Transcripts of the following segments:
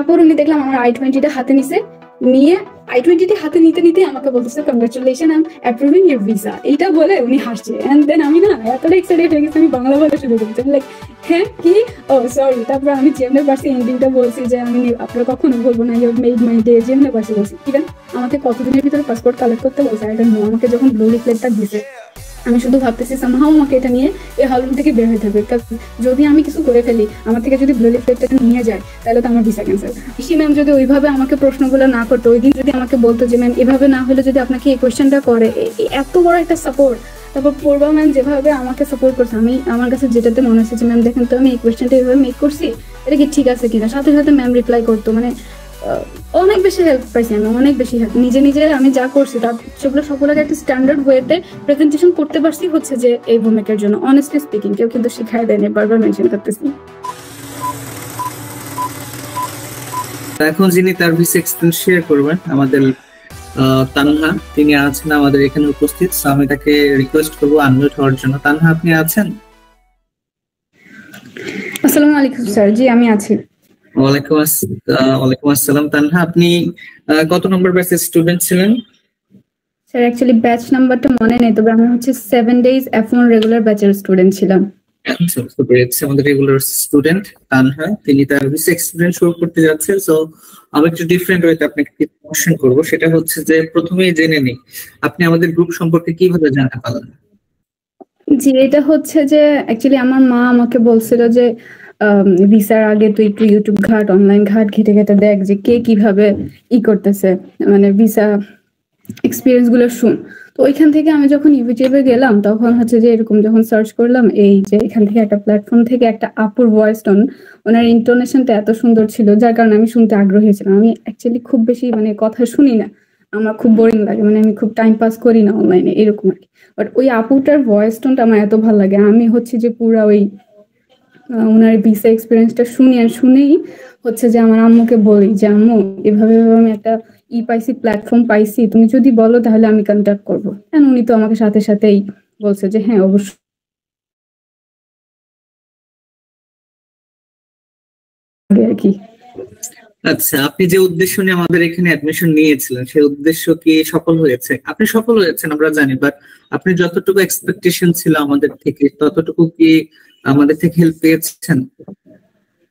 তারপর উনি দেখলাম আমার I-20টা হাতে নিয়ে I-20টি হাতে নিতে আমাকে বলতেছে congratulation I am approving your visa. এইটা বলে উনি হাসছে, এন্ড দেন আমি না এতটা এক্সাইটেড হয়ে গেছি, আমি বাংলা বলা শুরু করেছি, লাইক হ্যাঁ কি, ও সরি। তারপর আমি যেমনে পারছি এন্ডিংটা বলছি যে আমি আপনারা কখনো বলবো না, ইউ মেড মাই ডে, যেমনে পারছি বলছি। ইভেন আমাকে কতদিনের ভিতরে পাসপোর্ট কালেক্ট করতে বলছে আই ডোন্ট নো। আমাকে যখন ব্লু লিফলেটটা দিছে আমি শুধু ভাবতেছি সামহাও আমাকে এটা নিয়ে এই হলরুম থেকে বের হতে হবে, যদি আমি কিছু করে ফেলি, আমার থেকে যদি ব্লু লিফলেটটা নিয়ে যায় তাহলে তো আমার ভিসা ক্যান্সেল। ইসি ম্যাম যদি ওইভাবে আমাকে প্রশ্নগুলো না করতো, ওই দিন যদি আমাকে বলতো যে ম্যাম এভাবে না হলে যদি আপনাকে এই কোয়েশ্চেনটা করে, এত বড় একটা সাপোর্ট। তারপর পূর্বা ম্যাম যেভাবে আমাকে সাপোর্ট করছে, আমি আমার কাছে যেটাতে মনে হচ্ছে যে ম্যাম দেখেন তো আমি এই কোয়েশ্চেনটা এইভাবে মেক করছি, এটা কি ঠিক আছে কিনা, সাথে সাথে ম্যাম রিপ্লাই করতো। মানে অনেক বেশি হেল্প পাইছি আমি, অনেক বেশি হেল্প। নিজে আমি যা করছি তার সেগুলো সবগুলোকে একটা স্ট্যান্ডার্ড ওয়েতে প্রেজেন্টেশন করতে পারছি হচ্ছে যে এই ভূমিকার জন্য। অনেস্টলি স্পিকিং কেউ কিন্তু শিখাই দেয়নি, বারবার মেনশন করতেছি। এখন যিনি তার ভিসা এক্সপিরিয়েন্স শেয়ার করবেন আমাদের তানহা, তিনি আছেন আমাদের এখানে উপস্থিত। আমি তাকে রিকোয়েস্ট করবো আনমিউট হওয়ার জন্য। তানহা, আপনি আছেন? আসসালামু আলাইকুম স্যার। জি আমি আছি। ওয়ালাইকুম আসসালাম। তানহা, আপনি কত নম্বর ব্যাচের স্টুডেন্ট ছিলেন? স্যার অ্যাকচুয়ালি ব্যাচ নাম্বারটা মনে নেই, তবে আমি হচ্ছে 7 days F1 রেগুলার ব্যাচের স্টুডেন্ট ছিলাম। আমাদের রেগুলার স্টুডেন্ট তানহা, তিনি তার ভিসা এক্সপিরিয়েন্স শুরু করতে যাচ্ছে। সো আমি একটু ডিফারেন্ট ওয়েতে আপনাকে কোশ্চেন করব, সেটা হচ্ছে যে প্রথমেই জেনে নিই আপনি আমাদের গ্রুপ সম্পর্কে কিভাবে জানতে পারলেন? জি, এটা হচ্ছে যে অ্যাকচুয়ালি আমার মা আমাকে বলছিল যে ভিসার আগে তুই একটু ইউটিউব ঘাট, অনলাইন ঘাট, ঘেটে দেখ যে কে কিভাবে করতেছে, মানে ভিসা এক্সপিরিয়েন্স গুলো শুন। তো ওইখান থেকে আমি যখন ইউটিউবে গেলাম তখন হচ্ছে যে এরকম যখন সার্চ করলাম, এই যে এখান থেকে একটা প্ল্যাটফর্ম থেকে একটা আপুর ভয়েস টোন, ওনার ইন্টোনেশনটা এত সুন্দর ছিল যার কারণে আমি শুনতে আগ্রহী ছিলাম। আমি অ্যাকচুয়ালি খুব বেশি মানে কথা শুনি না, আমার খুব বোরিং লাগে, মানে আমি খুব টাইম পাস করি না অনলাইনে এরকম আর কি। বাট ওই আপুটার ভয়েস টোনটা আমার এত ভালো লাগে, আমি হচ্ছে যে পুরা ওই ওনার ভিসা এক্সপিরিয়েন্সটা শুনেই হচ্ছে যে আমার আম্মুকে বলি যে আম্মু এভাবে আমি একটা পাইছি, প্ল্যাটফর্ম পাইছি, তুমি যদি বলো তাহলে আমি কন্ট্যাক্ট করবো। কারণ উনি তো আমাকে সাথে সাথেই বলছে যে হ্যাঁ অবশ্যই আর কি। আচ্ছা, আপনি যে উদ্দেশ্য নিয়ে আমাদের এখানে অ্যাডমিশন নিয়েছিলেন সেই উদ্দেশ্য কি সফল হয়েছে? আপনি সফল হয়েছেন আমরা জানি, বাট আপনি যতটুকু এক্সপেকটেশন ছিল আমাদের থেকে ততটুকু কি আমাদের থেকে হেল্প পেয়েছেন?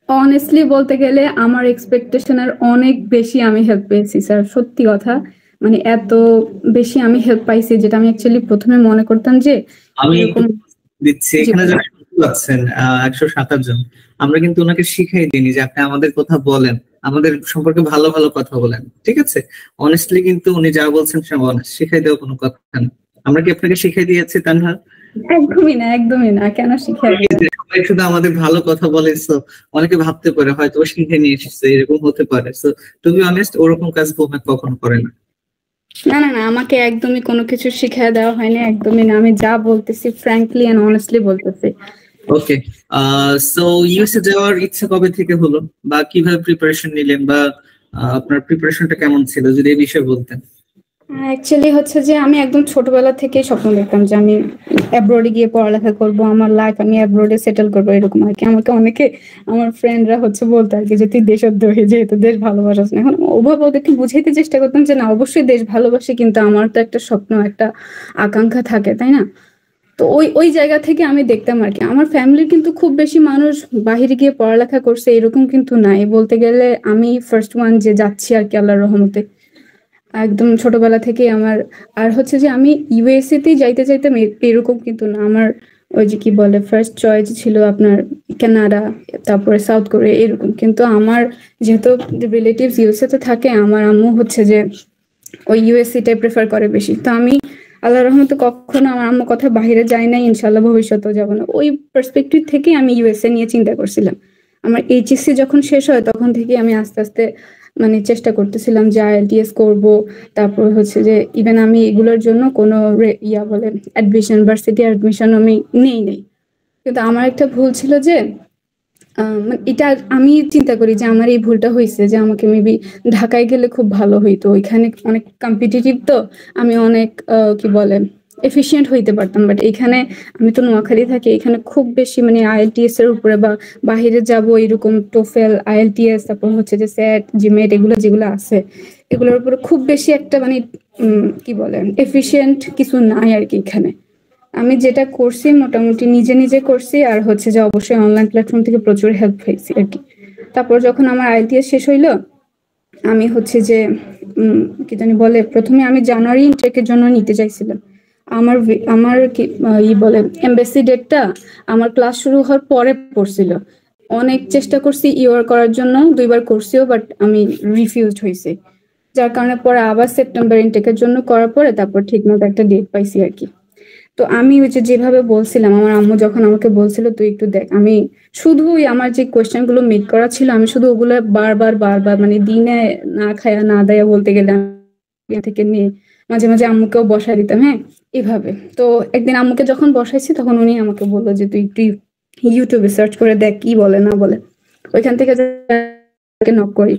অনেস্টলি বলতে গেলে আমার এক্সপেকটেশনের অনেক বেশি আমি হেল্প পেয়েছি স্যার, সত্যি কথা। মানে এত বেশি আমি হেল্প পাইছি যেটা আমি অ্যাকচুয়ালি প্রথমে মনে করতাম যে আমি দিচ্ছি এখানে যারা আছেন 127 জন, আমরা কিন্তু ওনাকে শিখাই দিইনি যে আপনি আমাদের কথা বলেন, আমাদের সম্পর্কে ভালো ভালো কথা বলেন, ঠিক আছে? অনেস্টলি কিন্তু উনি যা বলছেন সে অনেস্ট, শিখাই দেওয়া কোনো কথা না। আমরা কি আপনাকে শিখাই দিয়েছি তানহা? একদমই না, কেন শিখাই? সবাই শুধু আমাদের ভালো কথা বলে, সো অনেকে ভাবতে পারে হয়তো শিখে নিয়ে এসেছে, এরকম হতে পারে। সো টু বি অনেস্ট, ওরকম কাজ ভূমি কখনো করে না। না, আমাকে একদমই কোনো কিছু শিখিয়ে দেওয়া হয়নি, একদমই না। আমি যা বলতেছি ফ্র্যাঙ্কলি এন্ড অনেস্টলি বলতেছি। ওকে, সো ইউএসএ যাওয়ার ইচ্ছা কবে থেকে হলো, বা কিভাবে প্রিপারেশন নিলেন, বা আপনার প্রিপারেশনটা কেমন ছিল, যদি এই বিষয়ে বলতেন। অ্যাকচুয়ালি হচ্ছে যে আমি একদম ছোটবেলা থেকেই স্বপ্ন দেখতাম যে আমি অ্যাব্রোডে গিয়ে পড়ালেখা করব, আমার লাইফ আমি অ্যাব্রোডে সেটেল করবো, এরকম আর কি। আমাকে অনেকে আমার ফ্রেন্ডরা হচ্ছে বলতো আর কি যে তুই দেশদ্রোহী, যেহেতু দেশ ভালোবাসাস না। এখন ওভাবে ওদেরকে বুঝাইতে চেষ্টা করতাম যে না, অবশ্যই দেশ ভালোবাসি, কিন্তু আমার তো একটা স্বপ্ন, একটা আকাঙ্ক্ষা থাকে, তাই না? তো ওই জায়গা থেকে আমি দেখতাম আর কি। আমার ফ্যামিলির কিন্তু খুব বেশি মানুষ বাহিরে গিয়ে পড়ালেখা করছে এরকম কিন্তু নাই, বলতে গেলে আমি ফার্স্ট ওয়ান যে যাচ্ছি আর কি, আল্লাহর রহমতে। একদম ছোটবেলা থেকে আমার, আর হচ্ছে যে আমি ইউএসএ তেই যাইতে চাইতাম এরকম কিন্তু না। আমার ওই যে কি বলে ফার্স্ট চয়েস ছিল আপনার কানাডা, তারপরে সাউথ কোরিয়া এরকম। কিন্তু আমার যেহেতু রিলেটিভস ইউএসএ তে থাকে, আমার আম্মু হচ্ছে যে ওই ইউএসএ টাই প্রেফার করে বেশি। তো আমি আল্লাহর রহমতে কখনো আমার আম্মু কথা বাইরে যায় নাই, ইনশাআল্লাহ ভবিষ্যতেও যাব না। ওই পার্সপেক্টিভ থেকে আমি ইউএসএ নিয়ে চিন্তা করছিলাম। আমার এইচএসসি যখন শেষ হয় তখন থেকে আমি আস্তে আস্তে মানে চেষ্টা করতেছিলাম যে আইএলটিএস করব, তারপর হচ্ছে যে ইভেন আমি এগুলোর জন্য কোনো বলে অ্যাডমিশন, ভার্সিটি অ্যাডমিশন আমি নেই। কিন্তু আমার একটা ভুল ছিল যে এটা আমি চিন্তা করি যে আমার এই ভুলটা হয়েছে যে আমাকে মেবি ঢাকায় গেলে খুব ভালো হইতো, ওইখানে অনেক কম্পিটিটিভ, তো আমি অনেক কি বলে এফিশিয়েন্ট হইতে পারতাম। বাট এখানে আমি তো নোয়াখালী থাকি, এখানে খুব বেশি মানে আইএলটিএস এর উপরে বা বাহিরে যাব এরকম টোফেল আইএলটিএস তারপর হচ্ছে যে স্যাট জিমেট এগুলো যেগুলো আছে এগুলোর উপরে খুব বেশি একটা মানে কি বলে এফিশিয়েন্ট কিছু নাই আর কি এখানে। আমি যেটা করছি মোটামুটি নিজে নিজে করছি, আর হচ্ছে যে অবশ্যই অনলাইন প্ল্যাটফর্ম থেকে প্রচুর হেল্প পাইছি আর কি। তারপর যখন আমার আইএলটিএস শেষ হইলো আমি হচ্ছে যে কি জানি বলে প্রথমে আমি জানুয়ারি ইনটেকের জন্য নিতে চাইছিলাম। আমার আমার কি বলে এমবেসি ডেটটা আমার ক্লাস শুরু হওয়ার পরে পড়ছিল। অনেক চেষ্টা করছি ইওর করার জন্য, 2বার করছিও, বাট আমি রিফিউজড হয়েছি। যার কারণে পরে আবার সেপ্টেম্বর ইনটেকের জন্য করার পরে তারপর ঠিকমতো একটা ডেট পাইছি আর কি। তো আমি ওই যে যেভাবে বলছিলাম আমার আম্মু যখন আমাকে বলছিল তুই একটু দেখ, আমি শুধুই আমার যে কোয়েশ্চেন গুলো মেক করা ছিল আমি শুধু ওগুলো বারবার বারবার মানে দিনে না খায়া না দেয়া বলতে গেলে থেকে নিয়ে মাঝে মাঝে আম্মুকেও বসায় দিতাম। হ্যাঁ, এভাবে। তো একদিন আম্মুকে যখন বসাইছি তখন উনি আমাকে বললো যে তুই একটু ইউটিউবে সার্চ করে দেখ কি বলে না বলে। ওইখান থেকে নক করি,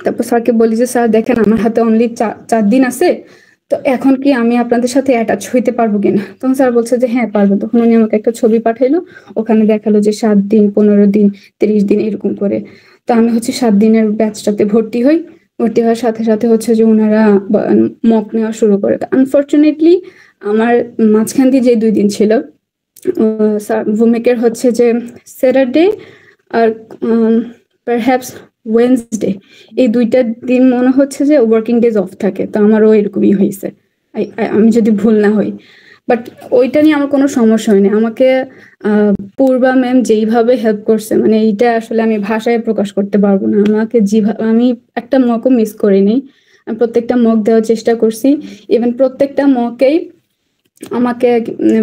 তারপর স্যারকে বলি যে স্যার দেখেন আমার হাতে অনলি 4 দিন আছে, তো এখন কি আমি আপনাদের সাথে অ্যাটাচ হইতে পারবো কিনা। তখন স্যার বলছে যে হ্যাঁ পারবো। তখন উনি আমাকে একটা ছবি পাঠাইলো, ওখানে দেখালো যে 7 দিন 15 দিন 30 দিন এরকম করে। তো আমি হচ্ছে 7 দিনের ব্যাচটাতে ভর্তি হই। ভর্তি হওয়ার সাথে সাথে হচ্ছে যে ওনারা মক নেওয়া শুরু করে। আনফর্চুনেটলি আমার মাঝখান দিয়ে যে 2 দিন ছিল ভূমিকের হচ্ছে যে স্যাটারডে আর পারহ্যাপস ওয়েনসডে, এই 2টা দিন মনে হচ্ছে যে ওয়ার্কিং ডেজ অফ থাকে। তো আমারও এরকমই হয়েছে আমি যদি ভুল না হই। বাট ওইটা নিয়ে আমার কোনো সমস্যা হয়নি। আমাকে পূর্বা ম্যাম যেইভাবে হেল্প করছে মানে এইটা আসলে আমি ভাষায় প্রকাশ করতে পারবো না। আমাকে যেভাবে আমি একটা মকও মিস করিনি, আমি প্রত্যেকটা মক দেওয়ার চেষ্টা করছি। ইভেন প্রত্যেকটা মকেই আমাকে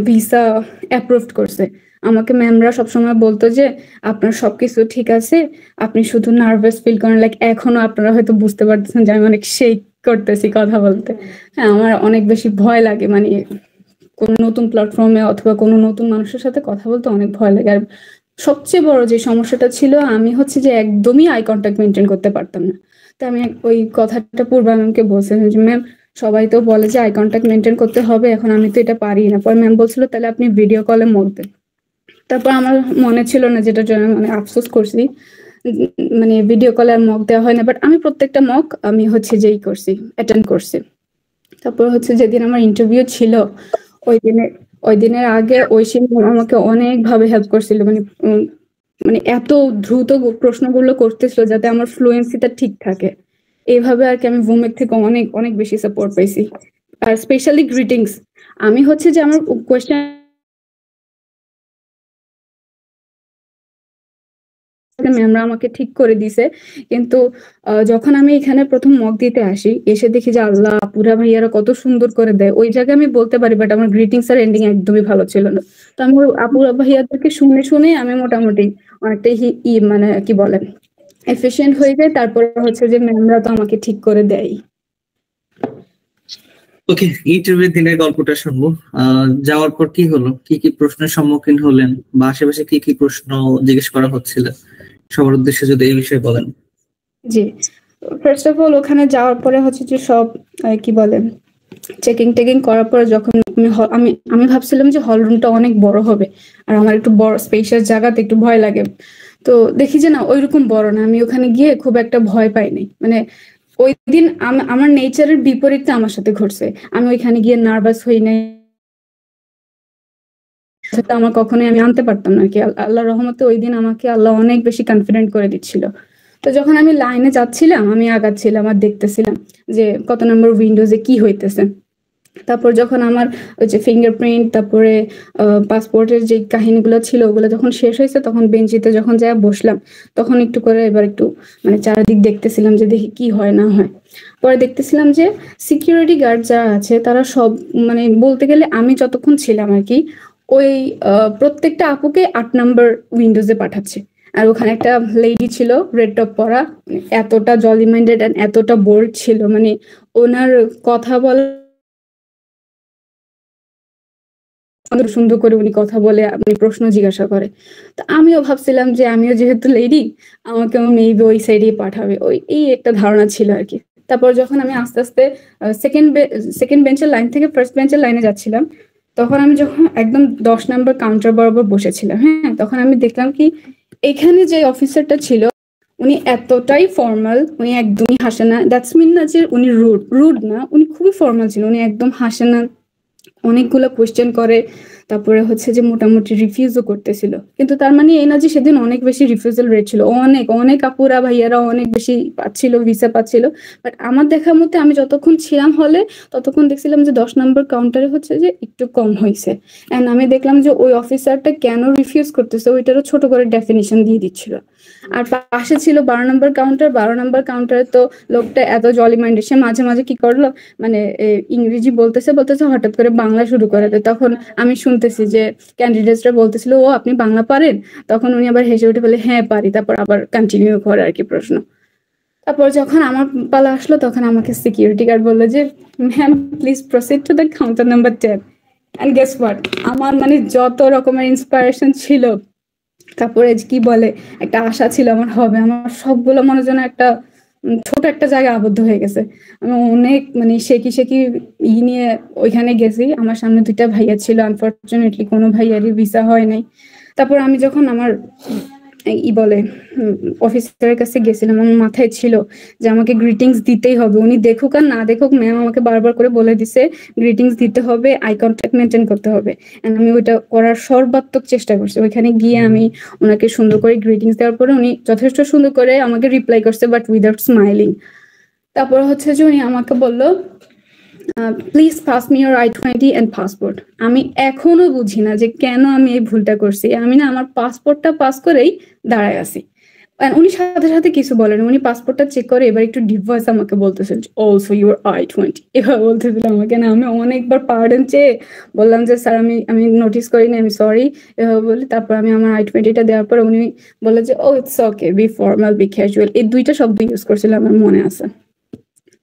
ভিসা অ্যাপ্রুভড করছে। আমাকে ম্যামরা সবসময় বলতো যে আপনার সবকিছু ঠিক আছে, আপনি শুধু নার্ভাস ফিল করেন। লাইক এখনো আপনারা হয়তো বুঝতে পারতেছেন যে আমি অনেক শেক করতেছি কথা বলতে। হ্যাঁ, আমার অনেক বেশি ভয় লাগে মানে কোনো নতুন প্ল্যাটফর্মে অথবা কোনো নতুন মানুষের সাথে কথা বলতে অনেক ভয় লাগে। আর সবচেয়ে বড় যে সমস্যাটা ছিল আমি হচ্ছে যে একদমই আই কন্ট্যাক্ট মেনটেন করতে পারতাম না। তো আমি ওই কথাটা পূর্বা ম্যামকে বলছিলাম যে ম্যাম সবাই তো বলে যে আই কন্ট্যাক্ট মেনটেন করতে হবে, এখন আমি তো এটা পারি না। পরে ম্যাম বলছিল তাহলে আপনি ভিডিও কলে মক দেন। তারপর আমার মনে ছিল না, যেটার জন্য মানে আফসোস করছি, মানে ভিডিও কলে আর মক দেওয়া হয় না। বাট আমি প্রত্যেকটা মক আমি হচ্ছে যেই করছি অ্যাটেন্ড করছি। তারপর হচ্ছে যেদিন আমার ইন্টারভিউ ছিল ওই দিনের আগে ঐশী আমাকে অনেক ভাবে হেল্প করছিল। মানে মানে এত দ্রুত প্রশ্নগুলো করতেছিল যাতে আমার ফ্লুয়েন্সিটা ঠিক থাকে। এইভাবে আর কি আমি ভূমিক থেকে অনেক অনেক বেশি সাপোর্ট পাইছি। আর স্পেশালি গ্রিটিংস, আমি হচ্ছে যে আমার কোয়েশ্চেন ম্যামরা আমাকে ঠিক করে দিছে, কিন্তু যখন আমি এখানে প্রথম মক দিতে আসি এসে দেখি যে আল্লাহ আপুরা ভাইয়ারা কত সুন্দর করে দেয়। ওই জায়গায় আমি বলতে পারি বাট আমার গ্রিটিংস আর এন্ডিং একদমই ভালো ছিল না। তো আমি আপুরা ভাইয়াদেরকে শুনে শুনে আমি মোটামুটি অনেকটাই মানে কি বলে এফিশিয়েন্ট হয়ে যায়। তারপর হচ্ছে যে ম্যামরা তো আমাকে ঠিক করে দেয়। ওকে, ইন্টারভিউ দিনের গল্পটা শুনবো। যাওয়ার পর কি হলো, কি কি প্রশ্নের সম্মুখীন হলেন বা আশেপাশে কি কি প্রশ্ন জিজ্ঞেস করা হচ্ছিল সবার উদ্দেশ্যে যদি এই বিষয়ে বলেন। জি, ফার্স্ট অফ অল ওখানে যাওয়ার পরে হচ্ছে যে সব কি বলে চেকিং করার পরে যখন আমি ভাবছিলাম যে হল রুমটা অনেক বড় হবে আর আমার একটু বড় স্পেশাস জায়গাতে একটু ভয় লাগে। তো দেখি যে না ওইরকম বড় না। আমি ওখানে গিয়ে খুব একটা ভয় পাইনি। মানে ওই দিন আমার নেচারের বিপরীতটা আমার সাথে ঘটছে। আমি ওইখানে গিয়ে নার্ভাস হই নাই, সেটা আমার কখনোই আমি আনতে পারতাম না আর কি। আল্লাহর রহমতে ওই দিন আমাকে আল্লাহ অনেক বেশি কনফিডেন্ট করে দিচ্ছিল। তো যখন আমি লাইনে যাচ্ছিলাম আমি আগাচ্ছিলাম আর দেখতেছিলাম যে কত নম্বর উইন্ডোজে কি হইতেছে। তারপর যখন আমার ওই যে ফিঙ্গারপ্রিন্ট তারপরে পাসপোর্টের যে কাহিনীগুলো ছিল ওগুলো যখন শেষ হয়েছে তখন বেঞ্চিতে যখন যাই বসলাম তখন একটু করে এবার একটু মানে চারিদিক দেখতেছিলাম যে দেখি কি হয় না হয়। পরে দেখতেছিলাম যে সিকিউরিটি গার্ড যারা আছে তারা সব মানে বলতে গেলে আমি যতক্ষণ ছিলাম আর কি ওই প্রত্যেকটা আপুকে 8 নম্বর উইন্ডোজে পাঠাচ্ছে। আর ওখানে একটা লেডি ছিল রেড টপ পরা, এতটা জলি মাইন্ডেড এন্ড এতটা বোল্ড ছিল, মানে ওনার কথা বলা সুন্দর করে উনি কথা বলে আপনি প্রশ্ন জিজ্ঞাসা করে। তো আমিও ভাবছিলাম যে আমিও যেহেতু লেডি আমাকে মেবি ওই সাইডে পাঠাবে, ওই এই একটা ধারণা ছিল আর কি। তারপর যখন আমি আস্তে আস্তে সেকেন্ড বেঞ্চের লাইন থেকে ফার্স্ট বেঞ্চের লাইনে যাচ্ছিলাম, তখন আমি যখন একদম 10 নম্বর কাউন্টার বরাবর বসেছিলাম, হ্যাঁ, তখন আমি দেখলাম কি এখানে যে অফিসারটা ছিল উনি এতটাই ফর্মাল, উনি একদমই হাসে না। দ্যাটস মিন না যে উনি রুড না, উনি খুবই ফর্মাল ছিল, উনি একদম হাসে না, অনেকগুলো কোয়েশ্চেন করে, তারপরে হচ্ছে যে মোটামুটি রিফিউজও করতেছিল। কিন্তু তার মানে এই না যে সেদিন অনেক বেশি রিফিউজাল রেট ছিল, অনেক অনেক আপুরা ভাইয়ারা অনেক বেশি পাচ্ছিল, ভিসা পাচ্ছিল। বাট আমার দেখার মতে আমি যতক্ষণ ছিলাম হলে ততক্ষণ দেখছিলাম যে 10 নম্বর কাউন্টারে হচ্ছে যে একটু কম হয়েছে। অ্যান্ড আমি দেখলাম যে ওই অফিসারটা কেন রিফিউজ করতেছে ওইটারও ছোট করে ডেফিনিশন দিয়ে দিচ্ছিল। আর পাশে ছিল 12 নম্বর কাউন্টার। 12 নম্বর কাউন্টারে তো লোকটা এত জলি মাইন্ডেড, সে মাঝে মাঝে কি করলো, মানে ইংরেজি বলতেছে হঠাৎ করে বাংলা শুরু করে দেয়। তখন আমি শুনতেছি যে ক্যান্ডিডেটসরা বলতেছিল ও আপনি বাংলা পারেন, তখন উনি আবার হেসে উঠে বলে হ্যাঁ পারি, তারপর আবার কন্টিনিউ করে আর কি প্রশ্ন। তারপর যখন আমার পালা আসলো তখন আমাকে সিকিউরিটি গার্ড বললো যে ma'am please proceed to the counter number 10। And guess what, আমার মানে যত রকমের ইন্সপিরেশন ছিল, তারপরে কি বলে একটা আশা ছিল আমার হবে, আমার সবগুলো মনে যেন একটা ছোট একটা জায়গায় আবদ্ধ হয়ে গেছে। আমি অনেক মানে শেকি নিয়ে ওইখানে গেছি। আমার সামনে 2টা ভাইয়া ছিল, আনফরচুনেটলি কোনো ভাইয়ারই ভিসা হয় নাই। তারপর আমি যখন আমার বলে অফিসারের কাছে গেছিলাম, আমার মাথায় ছিল যে আমাকে গ্রিটিংস দিতেই হবে, উনি দেখুক আর না দেখুক, ম্যাম আমাকে বারবার করে বলে দিছে গ্রিটিংস দিতে হবে, আই কন্ট্যাক্ট মেনটেন করতে হবে। আমি ওইটা করার সর্বাত্মক চেষ্টা করছি। ওইখানে গিয়ে আমি ওনাকে সুন্দর করে গ্রিটিংস দেওয়ার পরে উনি যথেষ্ট সুন্দর করে আমাকে রিপ্লাই করছে, বাট উইদাউট স্মাইলিং। তারপর হচ্ছে যে উনি আমাকে বললো please pass me your I-20 and passport. আমি এখনো বুঝি না যে কেন আমি এই ভুলটা করছি। আমি না আমার পাসপোর্টটা পাস করেই দাঁড়ায় আছি, উনি সাথে সাথে কিছু বলেন, উনি পাসপোর্টটা চেক করে এবার একটু ডিপ ভয়েস আমাকে বলতেছেন অলসো ইউর I-20 এবার বলতেছিল আমাকে। না আমি অনেকবার পার্ডন চেয়ে বললাম যে স্যার আমি নোটিস করিনি, আমি সরি এভাবে বলি। তারপর আমি আমার I-20টা দেওয়ার পর উনি বললেন যে oh it's okay, be formal be casual, এই 2টা শব্দ ইউজ করছিলাম, আমার মনে আছে।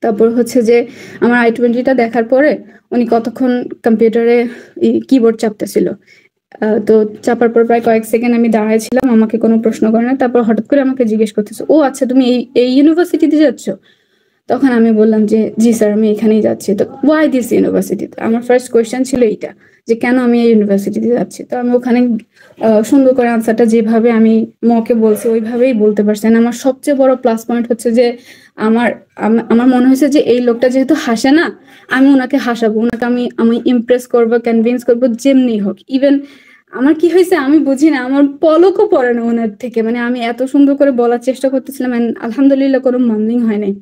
তারপর হচ্ছে যে আমার I-20টা দেখার পরে উনি কতক্ষণ কম্পিউটারে কিবোর্ড চাপতেছিল। তো চাপার পর প্রায় কয়েক সেকেন্ড আমি দাঁড়াইছিলাম, আমাকে কোনো প্রশ্ন করে না। তারপর হঠাৎ করে আমাকে জিজ্ঞেস করতেছে ও আচ্ছা তুমি এই ইউনিভার্সিটিতে যাচ্ছ? তখন আমি বললাম যে জি স্যার আমি এখানেই যাচ্ছি। তো ওয়াই দিস ইউনিভার্সিটি, আমার ফার্স্ট কোয়েশ্চেন ছিল এইটা যে কেন আমি এই ইউনিভার্সিটিতে যাচ্ছি। তো আমি ওখানে সুন্দর করে আনসারটা যেভাবে আমি মকে বলছি ওইভাবেই বলতে পারছেন। আমার সবচেয়ে বড় প্লাস পয়েন্ট হচ্ছে যে আমার মনে হয়েছে যে এই লোকটা যেহেতু হাসে না, আমি ওনাকে হাসাবো, ওনাকে আমি ইমপ্রেস করবো, কনভিন্স করবো যেমনি হোক। ইভেন আমার কি হয়েছে আমি বুঝি না, আমার পলকও পড়ে না ওনার থেকে, মানে আমি এত সুন্দর করে বলার চেষ্টা করতেছিলাম, আলহামদুলিল্লাহ কোনো মামলিং হয় নাই।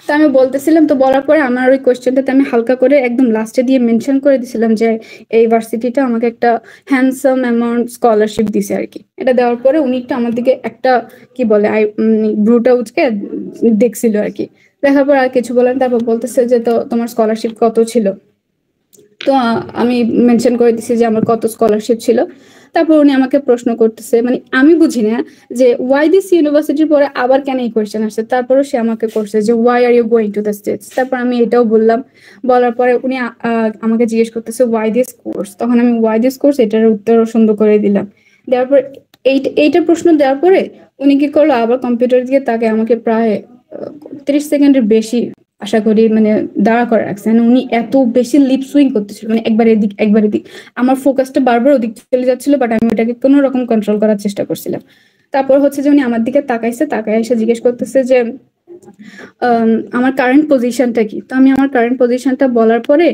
তো আমি বলতেছিলাম, তো বলার পরে আমার ওই কোয়েশ্চেনটাতে আমি হালকা করে একদম লাস্টে দিয়ে মেনশন করে দিছিলাম যে এই ভার্সিটিটা আমাকে একটা হ্যান্ডসাম অ্যামাউন্ট স্কলারশিপ দিছে আর কি। এটা দেওয়ার পরে উনি একটু আমার দিকে একটা কি বলে ব্রুটা উচকে দেখছিল আর কি। দেখার পর আর কিছু বলেন, তারপর বলতেছে যে তো তোমার স্কলারশিপ কত ছিল। তো আমি মেনশন করে দিছি যে আমার কত স্কলারশিপ ছিল। তারপর উনি আমাকে প্রশ্ন করতেছে, মানে আমি বুঝি না যে ওয়াই দিস ইউনিভার্সিটির পরে আবার কেন এই কোয়েশ্চেন আসছে। তারপরও সে আমাকে করছে যে why are you going to the States. তারপর আমি এটাও বললাম, বলার পরে উনি আমাকে জিজ্ঞেস করতেছে ওয়াই দিস কোর্স। তখন আমি ওয়াই দিস কোর্স এটার উত্তর সুন্দর করে দিলাম। দেওয়ার পর এইটা প্রশ্ন দেওয়ার পরে উনি কি করলো, আবার কম্পিউটার দিকে তাকে আমাকে প্রায় 30 সেকেন্ডের বেশি আশা করি মানে দাঁড়া করে রাখছেন। উনি এত বেশি লিপ সুইং করতেছিল, মানে একবার এদিক একবার এদিক, আমার ফোকাসটা বারবার ওদিক চলে যাচ্ছিল, বাট আমি ওটাকে কোনো রকম কন্ট্রোল করার চেষ্টা করছিলাম। তারপর হচ্ছে যে উনি আমার দিকে তাকায় এসে জিজ্ঞেস করতেছে যে আমার কারেন্ট পজিশনটা কি। তো আমি আমার কারেন্ট পজিশনটা বলার পরে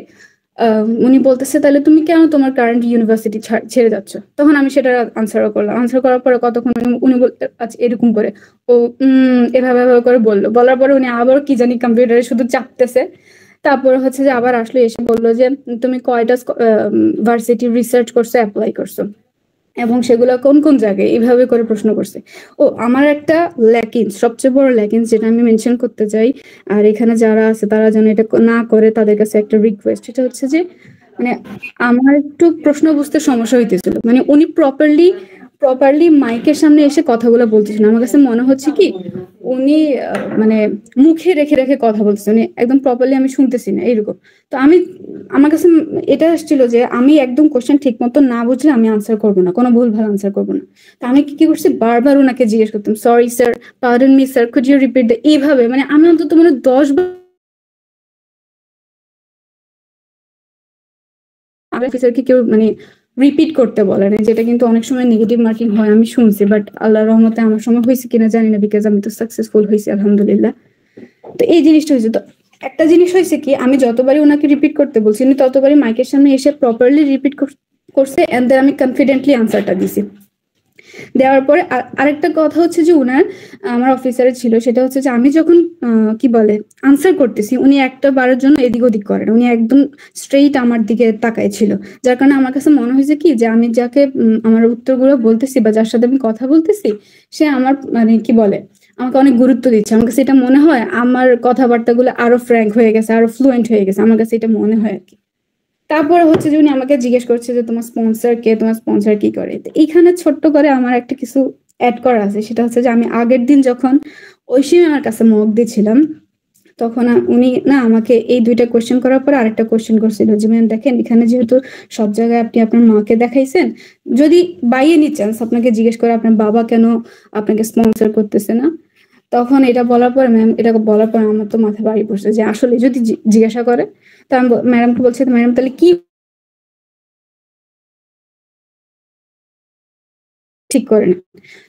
উনি বলতেছে তাহলে তুমি কেন তোমার কারেন্ট ইউনিভার্সিটি ছেড়ে যাচ্ছ। তখন আমি সেটা আনসারও করলাম। আনসার করার পরে কতক্ষণ উনি বলতে আচ্ছা এরকম করে ও এভাবে করে বললো। বলার পরে উনি আবার কি জানি কম্পিউটারে শুধু চাপতেছে। তারপর হচ্ছে যে আবার আসলে এসে বললো যে তুমি কয়টা ভার্সিটি রিসার্চ করছো, অ্যাপ্লাই করছো, এবং সেগুলো কোন কোন জায়গায়, এইভাবে করে প্রশ্ন করছে। ও আমার একটা ল্যাকিংস, সবচেয়ে বড় ল্যাকিংস যেটা আমি মেনশন করতে চাই, আর এখানে যারা আছে তারা যেন এটা না করে, তাদের কাছে একটা রিকোয়েস্ট, এটা হচ্ছে যে মানে আমার একটু প্রশ্ন বুঝতে সমস্যা হইতেছিল। মানে উনি প্রপারলি মাইকের সামনে এসে কথাগুলো বলতেছেন। আমার কাছে মনে হচ্ছে কি উনি মানে মুখে রেখে রেখে কথা বলতেছেন, উনি একদম প্রপারলি আমি শুনতেছি না এরকম। তো আমার কাছে এটা আসছিল যে আমি একদম কোশ্চেন ঠিক মতো না বুঝলে আমি আনসার করবো না, কোনো ভুলভাল আনসার করবো না। তো আমি কি করছি, বারবার ওনাকে জিজ্ঞেস করতাম, sorry sir, pardon me sir, could you repeat the, এইভাবে মানে আমি অন্তত মানে 10 বার অফিসারকে কেউ মানে রিপিট করতে বলে না, যেটা কিন্তু অনেক সময় নেগেটিভ মার্কিং হয় আমি শুনছি, বাট আল্লাহর রহমতে আমার সময় হয়েছে কিনা জানি না, বিকজ আমি তো সাকসেসফুল হয়েছি আলহামদুলিল্লাহ। তো এই জিনিসটা হয়েছে। তো একটা জিনিস হয়েছে কি, আমি যতবারই ওনাকে রিপিট করতে বলছি উনি ততবারই মাইকের সামনে এসে প্রপারলি রিপিট করছে, এন্ড দেন আমি কনফিডেন্টলি আনসারটা দিছি। দেওয়ার পরে আরেকটা কথা হচ্ছে যে উনার, আমার অফিসারে ছিল, সেটা হচ্ছে যে আমি যখন কি বলে আনসার করতেছি উনি একটা বারের জন্য এদিক ওদিক করেন, উনি একদম স্ট্রেইট আমার দিকে তাকায় ছিল, যার কারণে আমার কাছে মনে হয়েছে কি যে আমি যাকে আমার উত্তরগুলো বলতেছি বা যার সাথে আমি কথা বলতেছি সে আমার মানে কি বলে আমাকে অনেক গুরুত্ব দিচ্ছে। আমার কাছে এটা মনে হয় আমার কথাবার্তাগুলো আরো ফ্র্যাঙ্ক হয়ে গেছে, আরো ফ্লুয়েন্ট হয়ে গেছে, আমার কাছে এটা মনে হয় আর কি। তারপরে হচ্ছে যে উনি আমাকে জিজ্ঞেস করছে যে তোমার স্পন্সর কে, তোমার স্পন্সর কি করে। তো এইখানে ছোট্ট করে আমার একটা কিছু অ্যাড করা আছে, সেটা হচ্ছে যে আমি আগের দিন যখন ঐশী আমার কাছে মক দিয়েছিলাম তখন উনি না আমাকে এই দুইটা কোশ্চেন করার পর আরেকটা কোশ্চেন করছিল যে ম্যাম দেখেন এখানে যেহেতু সব জায়গায় আপনি আপনার মাকে দেখাইছেন, যদি বাই এনি চান্স আপনাকে জিজ্ঞেস করে আপনার বাবা কেন আপনাকে স্পন্সর করতেছে না, তখন এটা বলার পর ম্যাম, এটা বলার পর আমার তো মাথা বাড়ি পড়ছে যে আসলে যদি জিজ্ঞাসা করে, তো আমি ম্যাডামকে বলছি ম্যাডাম তাহলে কি ঠিক করে না।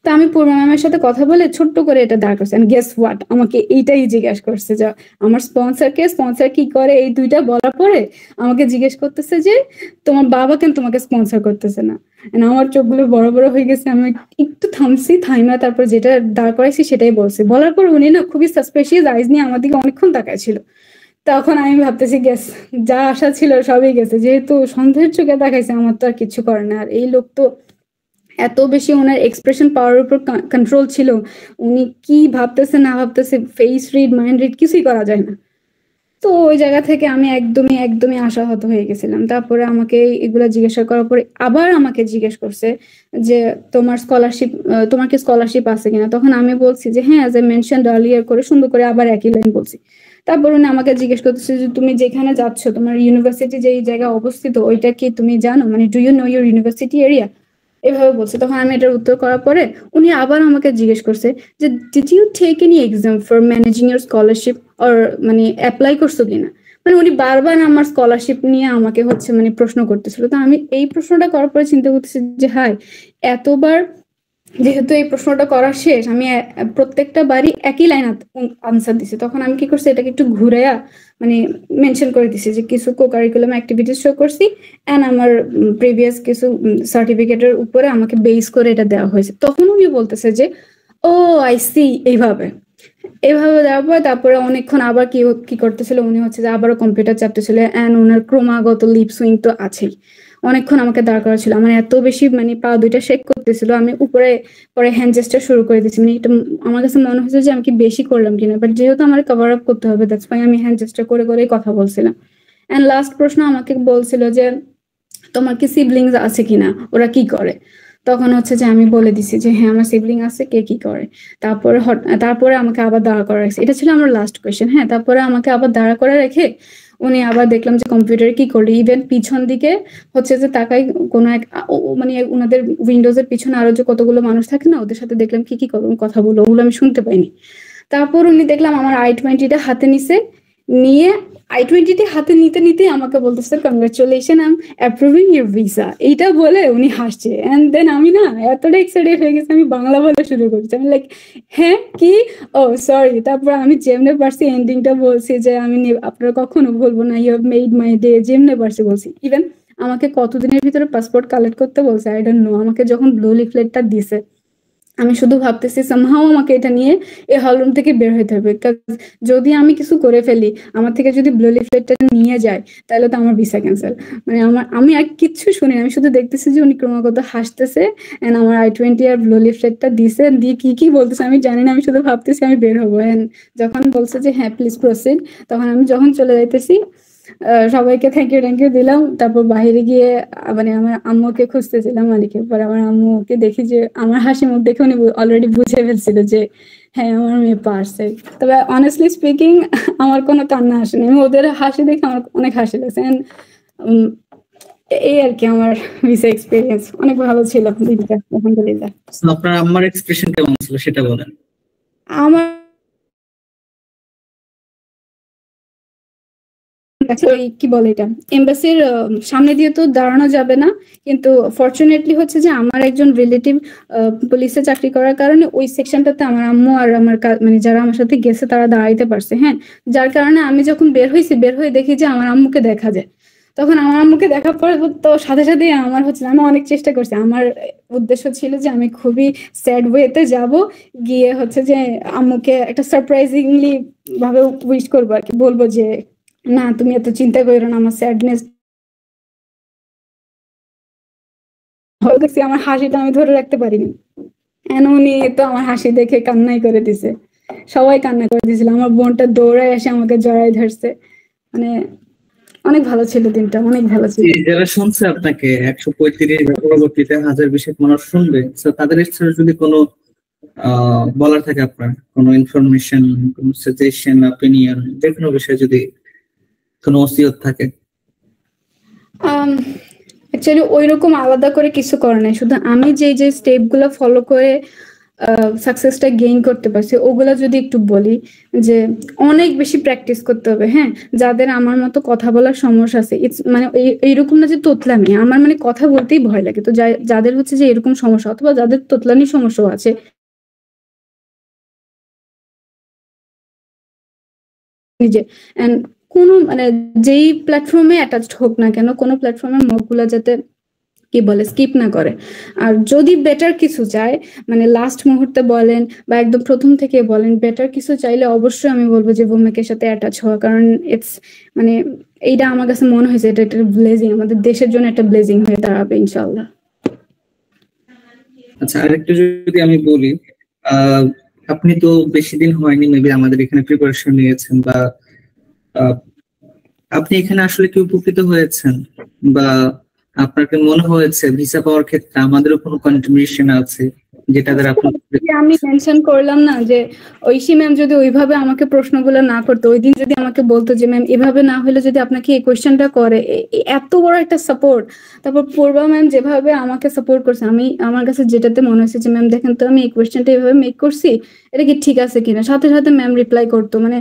তো আমি পূর্ণা ম্যামের সাথে কথা বলে ছোট্ট করে এটা দাঁড় করছি, এন্ড গেস হোয়াট, আমাকে এইটাই জিজ্ঞেস করছে যে আমার স্পন্সর কি করে। এই দুইটা বলার পরে আমাকে জিজ্ঞেস করতেছে যে তোমার বাবা কেন তোমাকে স্পন্সর করতেছে না। আমার চোখগুলো বড় বড় হয়ে গেছে, আমি একটু থামছি, থাইমা তারপর যেটা দাঁড় করাইছি সেটাই বলছি। বলার পর উনি না খুবই সাসপিশিয়াস আইজ নিয়ে আমার দিকে অনেকক্ষণ তাকায় ছিল। তখন আমি ভাবতেছি গ্যাস, যা আশা ছিল সবই গেছে, যেহেতু সন্দেহের চোখে দেখাইছে আমার তো আর কিছু করে না। আর এই লোক তো এত বেশি ওনার এক্সপ্রেশন পাওয়ার উপর কন্ট্রোল ছিল, উনি কি ভাবতেছে না ভাবতেছে ফেস রিড মাইন্ড রিড কিছুই করা যায় না। তো ওই জায়গা থেকে আমি একদমই একদমই আশাহত হয়ে গেছিলাম। তারপরে আমাকে এগুলা জিজ্ঞাসা করার পরে আবার আমাকে জিজ্ঞেস করছে যে তোমার কি স্কলারশিপ আছে কিনা। তখন আমি বলছি যে হ্যাঁ, অ্যাজ এ মেনশন আর্লিয়ার করে সুন্দর করে আবার একই লাইন বলছি। তারপর উনি আমাকে জিজ্ঞেস করতেছে যে তুমি যেখানে যাচ্ছ তোমার ইউনিভার্সিটি যেই জায়গায় অবস্থিত ওইটা কি তুমি জানো, মানে do you know your university area, এভাবে বলছে। তখন আমি এটার উত্তর করার পরে উনি আবার আমাকে জিজ্ঞেস করছে যে did you take any exam for managing your scholarship, or মানে অ্যাপ্লাই করছো কিনা। মানে উনি বারবার আমার স্কলারশিপ নিয়ে আমাকে হচ্ছে মানে প্রশ্ন করতেছিল। তো আমি এই প্রশ্নটা করার পরে চিন্তা করতেছি যে হাই, এতবার যেহেতু এই প্রশ্নটা করা শেষ, আমি প্রত্যেকটা বারই একই লাইন আনসার দিছি। তখন আমি কি করছি, এটাকে একটু ঘুরাইয়া মানে মেনশন করে দিছি যে কিছু কো-কারিকুলাম অ্যাক্টিভিটিস শো করছি, এন্ড আমার প্রিভিয়াস কিছু সার্টিফিকেটের উপরে আমাকে বেস করে এটা দেওয়া হয়েছে। তখন উনি বলতেছে যে ও আই সি, এইভাবে দেওয়ার পর তারপরে অনেকক্ষণ আবার কি করতেছিল উনি হচ্ছে যে আবারও কম্পিউটার চাপতেছিল, এন্ড ওনার ক্রমাগত লিপ সুইং তো আছেই। অনেকক্ষণ আমাকে দাঁড় করা ছিল, আমার এত বেশি মানে পা দুইটা শেক করতেছিল, আমি উপরে পরে হ্যান্ড জেস্টার শুরু করে দিচ্ছি। মানে এটা আমার কাছে মনে হচ্ছে যে আমি কি বেশি করলাম কিনা, বাট যেহেতু আমার কভার আপ করতে হবে দ্যাটস ওয়াই আমি হ্যান্ড জেস্টার করে করে কথা বলছিলাম। এন্ড লাস্ট প্রশ্ন আমাকে বলছিল যে তোমার কি সিবলিংস আছে কিনা, ওরা কি করে। তখন হচ্ছে যে আমি বলে দিছি যে হ্যাঁ আমার সিবলিং আছে, কে কি করে। তারপরে আমাকে আবার দাঁড়া করা রাখছে, এটা ছিল আমার লাস্ট কোয়েশ্চেন। হ্যাঁ, তারপরে আমাকে আবার দাঁড়া করে রেখে উনি আবার দেখলাম যে কম্পিউটারে কি করলো, ইভেন পিছন দিকে হচ্ছে যে তাকাই কোনো এক মানে ওনাদের উইন্ডোজের পিছনে আরো যে কতগুলো মানুষ থাকে না, ওদের সাথে দেখলাম কি কি কথা বললো, ওগুলো আমি শুনতে পাইনি। তারপর উনি দেখলাম আমার i20টা হাতে নিয়ে i20টি হাতে নিতে নিতে আমাকে বলতেছে congratulation, I am approving your visa, এইটা বলে উনি হাসছে। এন্ড দেন আমি না এতটা এক্সাইটেড হয়ে গেছি, আমি বাংলা বলা শুরু করছি। আমি লাইক হ্যাঁ কি, ও সরি। তারপর আমি যেমনে পারছি এন্ডিংটা বলছি যে আমি আপনারা কখনো বলবো না, you have made my day, যেমনে পারছি বলছি। ইভেন আমাকে কতদিনের ভিতরে পাসপোর্ট কালেক্ট করতে বলছে আই ডোন্ট নো। আমাকে যখন ব্লু লিফলেটটা দিছে আমি শুধু ভাবতেছি সামহাও আমাকে এটা নিয়ে এই হলরুম থেকে বের হইতে হবে, যদি আমি কিছু করে ফেলি, আমার থেকে যদি ব্লু লিফলেটটা নিয়ে যায় তাহলে তো আমার ভিসা ক্যান্সেল। মানে আমি আর কিচ্ছু শুনি, আমি শুধু দেখতেছি যে উনি ক্রমাগত হাসতেছে এন্ড আমার i20 আর ব্লু লিফলেটটা দিছে, দিয়ে কি কি বলতেছে আমি জানি না, আমি শুধু ভাবতেছি আমি বের হবো। এন্ড যখন বলছে যে হ্যাঁ প্লিজ প্রসিড, তখন আমি যখন চলে যাইতেছি সবাইকে থ্যাংক ইউ দিলাম। তারপর বাইরে গিয়ে মানে আমার আম্মুকে খুঁজতেছিলাম মালিকের পর আমার আম্মুকে দেখি যে আমার হাসি মুখ দেখে উনি অলরেডি বুঝে ফেলছিল যে হ্যাঁ আমার মেয়ে পারছে। তবে অনেস্টলি স্পিকিং আমার কোনো কান্না আসেনি, আমি ওদের হাসি দেখে আমার অনেক হাসি লাগছে। এই আর কি আমার ভিসা এক্সপিরিয়েন্স অনেক ভালো ছিল দিনটা, আলহামদুলিল্লাহ। আপনার আম্মার এক্সপ্রেশন কেমন ছিল সেটা বলেন। আমার ওই কি বলে এটা, এমবাসির সামনে দিয়ে তো দাঁড়ানো যাবে না, কিন্তু ফরচুনেটলি হচ্ছে যে আমার একজন রিলেটিভ পুলিশে চাকরি করার কারণে ওই সেকশনটাতে আমার আম্মু আর আমার মানে যারা আমার সাথে গেছে তারা দাঁড়াইতে পারছে। হ্যাঁ, যার কারণে আমি যখন বের হয়ে দেখি যে আমার আম্মুকে দেখা যায়। তখন আমার আম্মুকে দেখার পর তো সাথে সাথে আমার হচ্ছে, আমি অনেক চেষ্টা করছি, আমার উদ্দেশ্য ছিল যে আমি খুবই স্যাড ওয়েতে যাব, গিয়ে হচ্ছে যে আম্মুকে একটা সারপ্রাইজিংলি ভাবে উইশ করবো আর কি, বলবো যে না তুমি এত চিন্তা করো না, আমার স্যাডনেস দেখছি আমার হাসিটা আমি ধরে রাখতে পারিনি। উনি তো আমার হাসি দেখে কান্নাই করে দিছে, সবাই কান্না করে দিয়েছিল, আমার বোনটা দৌড়ায় এসে আমাকে জড়াই ধরছে। মানে অনেক ভালো ছিল দিনটা, অনেক ভালো ছিল। যারা শুনছে আপনাকে 135 পরবর্তীতে 1000 মানুষ শুনবে, তাদের ইচ্ছা যদি কোনো বলার থাকে, আপনার কোনো ইনফরমেশন, কোনো সাজেশন, অপিনিয়ন, যে কোনো বিষয়ে যদি কোনো ওসিয়ত থাকে। অ্যাকচুয়ালি ওইরকম আলাদা করে কিছু করার নাই, শুধু আমি যে স্টেপ গুলো ফলো করে সাকসেসটা গেইন করতে পারছি ওগুলা যদি একটু বলি, যে অনেক বেশি প্র্যাকটিস করতে হবে। হ্যাঁ, যাদের আমার মতো কথা বলার সমস্যা আছে, মানে এইরকম না যে তোতলামি, আমার মানে কথা বলতেই ভয় লাগে, তো যাদের হচ্ছে যে এরকম সমস্যা অথবা যাদের তোতলানির সমস্যা আছে, নিজে কোনো মানে যেই প্ল্যাটফর্মে অ্যাটাচড হোক না কেন, কোনো প্ল্যাটফর্মের মুখগুলা যাতে কি বলে স্কিপ না করে। আর যদি বেটার কিছু চায়, মানে লাস্ট মুহূর্তে বলেন বা একদম প্রথম থেকে বলেন, বেটার কিছু চাইলে অবশ্যই আমি বলবো যে ভূমিকের সাথে অ্যাটাচ হওয়া, কারণ ইটস মানে এইটা আমার কাছে মনে হয়েছে এটা একটা ব্লেজিং, আমাদের দেশের জন্য একটা ব্লেজিং হয়ে দাঁড়াবে ইনশাআল্লাহ। আচ্ছা, আরেকটু যদি আমি বলি, আপনি তো বেশি দিন হয়নি মেবি আমাদের এখানে প্রিপারেশন নিয়েছেন, বা আপনি এখানে আসলে কি উপকৃত হয়েছেন, বা আপনার কি মনে হয়েছে ভিসা পাওয়ার ক্ষেত্রে আমাদেরও কোনো কন্ট্রিবিউশন আছে যেটা দ্বারা আমি মেনশন করলাম না যে ঐশী ম্যাম যদি ওইভাবে আমাকে প্রশ্নগুলো না করতো, ওই দিন যদি আমাকে বলতো যে ম্যাম এভাবে না হলে যদি আপনাকে এই কোয়েশ্চেনটা করে, এত বড় একটা সাপোর্ট। তারপর পূর্বা ম্যাম যেভাবে আমাকে সাপোর্ট করছে, আমি আমার কাছে যেটাতে মনে হয়েছে যে ম্যাম দেখেন তো আমি এই কোয়েশ্চেনটা এইভাবে মেক করছি, এটা কি ঠিক আছে কিনা, সাথে সাথে ম্যাম রিপ্লাই করতো। মানে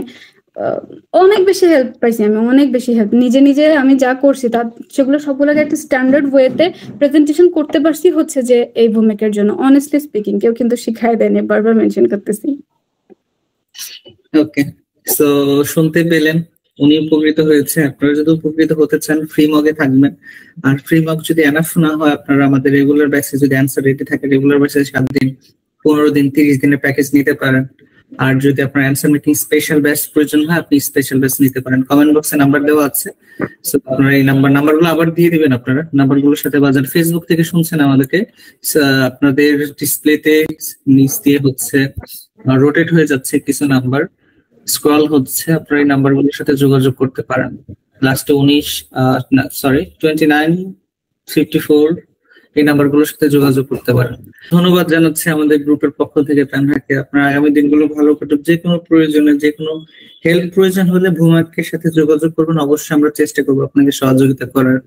অনেক বেশি হেল্প পাইছি আমি, অনেক বেশি হেল্প। নিজে আমি যা করছি তার সেগুলো সবগুলোকে একটা স্ট্যান্ডার্ড ওয়েতে প্রেজেন্টেশন করতে পারছি হচ্ছে যে এই ভূমিকার জন্য। অনেস্টলি স্পিকিং কেউ কিন্তু শিখায় দেয়নি, বারবার মেনশন করতেছি। ওকে, সো শুনতে পেলেন উনি উপকৃত হয়েছে, আপনারা যদি উপকৃত হতে চান ফ্রি মগে থাকবেন। আর ফ্রি মগ যদি এনাফ না হয়, আপনারা আমাদের রেগুলার ব্যাচে যদি অ্যান্সার রেটে থাকে, রেগুলার ব্যাচে 7 দিন, 15 দিন, 30 দিনের প্যাকেজ নিতে পারেন। আর যদি আপনার অ্যান্সার মেকিং স্পেশাল ব্যাচ প্রয়োজন হয়, আপনি স্পেশাল ব্যাচ নিতে পারেন। কমেন্ট বক্সে নাম্বার দেওয়া আছে, সো আপনারা এই নাম্বারগুলো আবার দিয়ে দিবেন। আপনারা নাম্বারগুলোর সাথে বাজার ফেসবুক থেকে শুনছেন আমাদেরকে, আপনাদের ডিসপ্লেতে নিচ দিয়ে হচ্ছে রোটেট হয়ে যাচ্ছে কিছু নাম্বার, স্ক্রল হচ্ছে, আপনারা এই নাম্বারগুলোর সাথে যোগাযোগ করতে পারেন। লাস্টে 2954 এই নাম্বারগুলোর সাথে যোগাযোগ করতে পারেন। ধন্যবাদ জানাচ্ছি আমাদের গ্রুপের পক্ষ থেকে তানহাকে। আপনার আগামী দিনগুলো ভালো কাটুক। যে কোনো প্রয়োজনে, যে কোনো হেল্প প্রয়োজন হলে ভূমিকের সাথে যোগাযোগ করবেন, অবশ্যই আমরা চেষ্টা করবো আপনাকে সহযোগিতা করার।